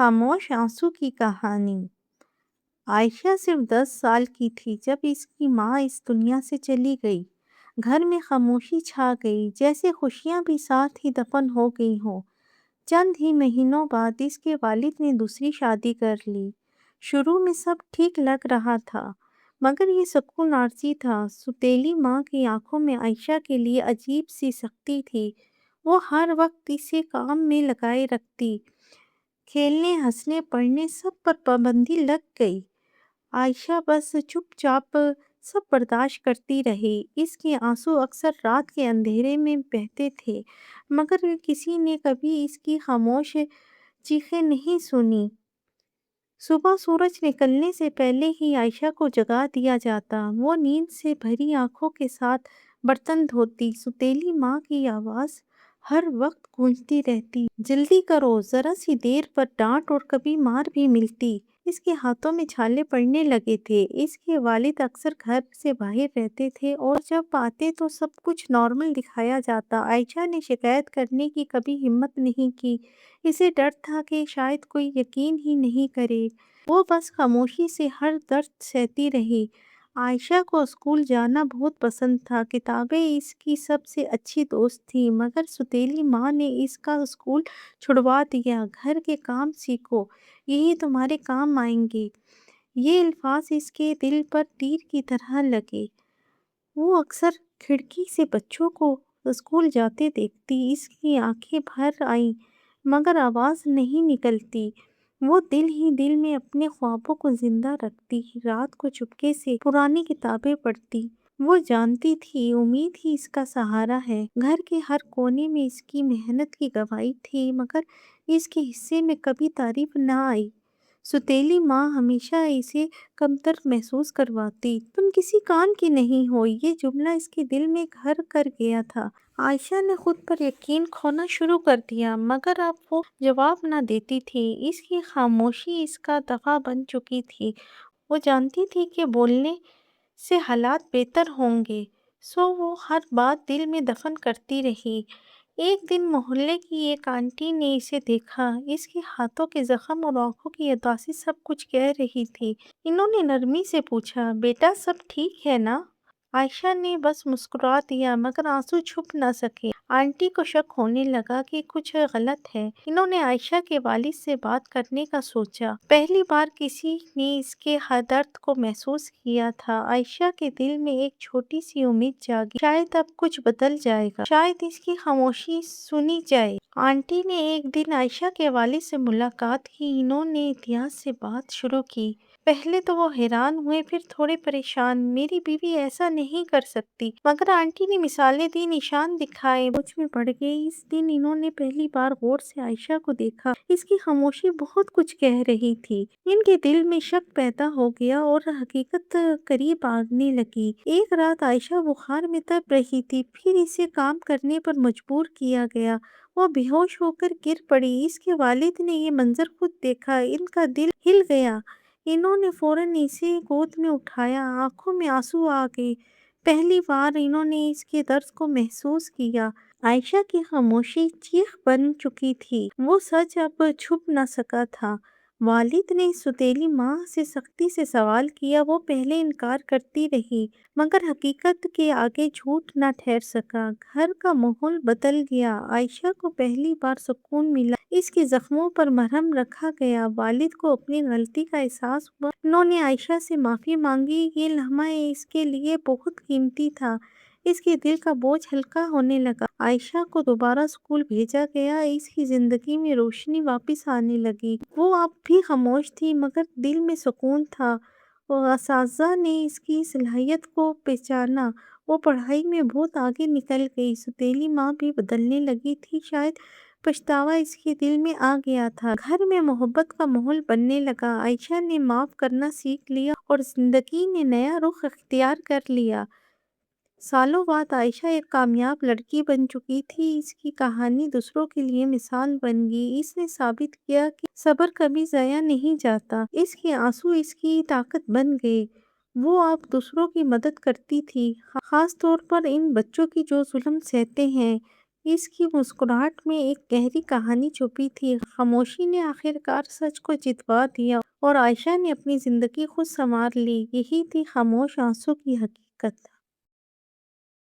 خاموش آنسو کی کہانی۔ عائشہ صرف 10 سال کی تھی جب اس کی ماں اس دنیا سے چلی گئی۔ گھر میں خاموشی چھا گئی، جیسے خوشیاں بھی ساتھ ہی دفن ہو گئی ہوں۔ چند ہی مہینوں بعد اس کے والد نے دوسری شادی کر لی۔ شروع میں سب ٹھیک لگ رہا تھا، مگر یہ سکون عارضی تھا۔ سوتیلی ماں کی آنکھوں میں عائشہ کے لیے عجیب سی سختی تھی۔ وہ ہر وقت اسے کام میں لگائے رکھتی، کھیلنے، ہنسنے، پڑھنے، سب پر پابندی لگ گئی۔ عائشہ بس چپ چاپ سب برداشت کرتی رہی۔ اس کے آنسو اکثر رات کے اندھیرے میں بہتے تھے، مگر کسی نے کبھی اس کی خاموش چیخیں نہیں سنی۔ صبح سورج نکلنے سے پہلے ہی عائشہ کو جگا دیا جاتا۔ وہ نیند سے بھری آنکھوں کے ساتھ برتن دھوتی۔ سوتیلی ماں کی آواز ہر وقت گونجتی رہتی، جلدی کرو، ذرا سی دیر پر ڈانٹ اور کبھی مار بھی ملتی۔ اس کے ہاتھوں میں چھالے پڑنے لگے تھے۔ اس کے والد اکثر گھر سے باہر رہتے تھے اور جب آتے تو سب کچھ نارمل دکھایا جاتا۔ عائشہ نے شکایت کرنے کی کبھی ہمت نہیں کی۔ اسے ڈر تھا کہ شاید کوئی یقین ہی نہیں کرے۔ وہ بس خاموشی سے ہر درد سہتی رہی۔ عائشہ کو اسکول جانا بہت پسند تھا۔ کتابیں اس کی سب سے اچھی دوست تھیں، مگر سوتیلی ماں نے اس کا اسکول چھڑوا دیا۔ گھر کے کام سیکھو، یہی تمہارے کام آئیں گے۔ یہ الفاظ اس کے دل پر تیر کی طرح لگے۔ وہ اکثر کھڑکی سے بچوں کو اسکول جاتے دیکھتی۔ اس کی آنکھیں بھر آئیں، مگر آواز نہیں نکلتی۔ وہ دل ہی دل میں اپنے خوابوں کو زندہ رکھتی، رات کو چپکے سے پرانی کتابیں پڑھتی۔ وہ جانتی تھی امید ہی اس کا سہارا ہے۔ گھر کے ہر کونے میں اس کی محنت کی گواہی تھی، مگر اس کے حصے میں کبھی تعریف نہ آئی۔ سوتیلی ماں ہمیشہ اسے کمتر محسوس کرواتی۔ تم کسی کام کی نہیں ہو، یہ جملہ اس کے دل میں گھر کر گیا تھا۔ عائشہ نے خود پر یقین کھونا شروع کر دیا، مگر اب وہ جواب نہ دیتی تھی۔ اس کی خاموشی اس کا دفاع بن چکی تھی۔ وہ جانتی تھی کہ بولنے سے حالات بہتر ہوں گے، سو وہ ہر بات دل میں دفن کرتی رہی۔ ایک دن محلے کی ایک آنٹی نے اسے دیکھا۔ اس کے ہاتھوں کے زخم اور آنکھوں کی اداسی سب کچھ کہہ رہی تھی۔ انہوں نے نرمی سے پوچھا، بیٹا سب ٹھیک ہے نا؟ عائشہ نے بس مسکرا دیا، مگر آنسو چھپ نہ سکے۔ آنٹی کو شک ہونے لگا کہ کچھ غلط ہے۔ انہوں نے عائشہ کے والد سے بات کرنے کا سوچا۔ پہلی بار کسی نے اس کے درد کو محسوس کیا تھا۔ عائشہ کے دل میں ایک چھوٹی سی امید جاگی، شاید اب کچھ بدل جائے گا، شاید اس کی خاموشی سنی جائے۔ آنٹی نے ایک دن عائشہ کے والد سے ملاقات کی۔ انہوں نے احتیاط سے بات شروع کی۔ پہلے تو وہ حیران ہوئے، پھر تھوڑے پریشان۔ میری بیوی ایسا نہیں کر سکتی، مگر آنٹی نے مثالیں دی، نشان دکھائے۔ سوچ میں پڑ گئے۔ اس دن انہوں نے پہلی بار غور سے عائشہ کو دیکھا۔ اس کی خاموشی بہت کچھ کہہ رہی تھی۔ ان کے دل میں شک پیدا ہو گیا اور حقیقت قریب آنے لگی۔ ایک رات عائشہ بخار میں تڑپ رہی تھی، پھر اسے کام کرنے پر مجبور کیا گیا۔ وہ بے ہوش ہو کر گر پڑی۔ اس کے والد نے یہ منظر خود دیکھا۔ ان کا دل ہل گیا۔ انہوں نے فوراً اسے گود میں اٹھایا۔ آنکھوں میں آنسو آ گئے۔ پہلی بار انہوں نے اس کے درد کو محسوس کیا۔ عائشہ کی خاموشی چیخ بن چکی تھی۔ وہ سچ اب چھپ نہ سکا تھا۔ والد نے سوتیلی ماں سے سختی سے سوال کیا۔ وہ پہلے انکار کرتی رہی، مگر حقیقت کے آگے جھوٹ نہ ٹھہر سکا۔ گھر کا ماحول بدل گیا۔ عائشہ کو پہلی بار سکون ملا۔ اس کے زخموں پر مرہم رکھا گیا۔ والد کو اپنی غلطی کا احساس ہوا۔ انہوں نے عائشہ سے معافی مانگی۔ یہ لمحہ اس کے لیے بہت قیمتی تھا۔ اس کے دل کا بوجھ ہلکا ہونے لگا۔ عائشہ کو دوبارہ اسکول بھیجا گیا۔ اس کی زندگی میں روشنی واپس آنے لگی۔ وہ اب بھی خاموش تھی، مگر دل میں سکون تھا۔ اساتذہ نے اس کی صلاحیت کو پہچانا۔ وہ پڑھائی میں بہت آگے نکل گئی۔ سوتیلی ماں بھی بدلنے لگی تھی۔ شاید پچھتاوا اس کے دل میں آ گیا تھا۔ گھر میں محبت کا ماحول بننے لگا۔ عائشہ نے معاف کرنا سیکھ لیا اور زندگی نے نیا رخ اختیار کر لیا۔ سالوں بعد عائشہ ایک کامیاب لڑکی بن چکی تھی۔ اس کی کہانی دوسروں کے لیے مثال بن گئی۔ اس نے ثابت کیا کہ صبر کبھی ضائع نہیں جاتا۔ اس کے آنسو اس کی طاقت بن گئے۔ وہ اب دوسروں کی مدد کرتی تھی، خاص طور پر ان بچوں کی جو ظلم سہتے ہیں۔ اس کی مسکراہٹ میں ایک گہری کہانی چھپی تھی۔ خاموشی نے آخرکار سچ کو جتوا دیا اور عائشہ نے اپنی زندگی خود سنوار لی۔ یہی تھی خاموش آنسوں کی حقیقت۔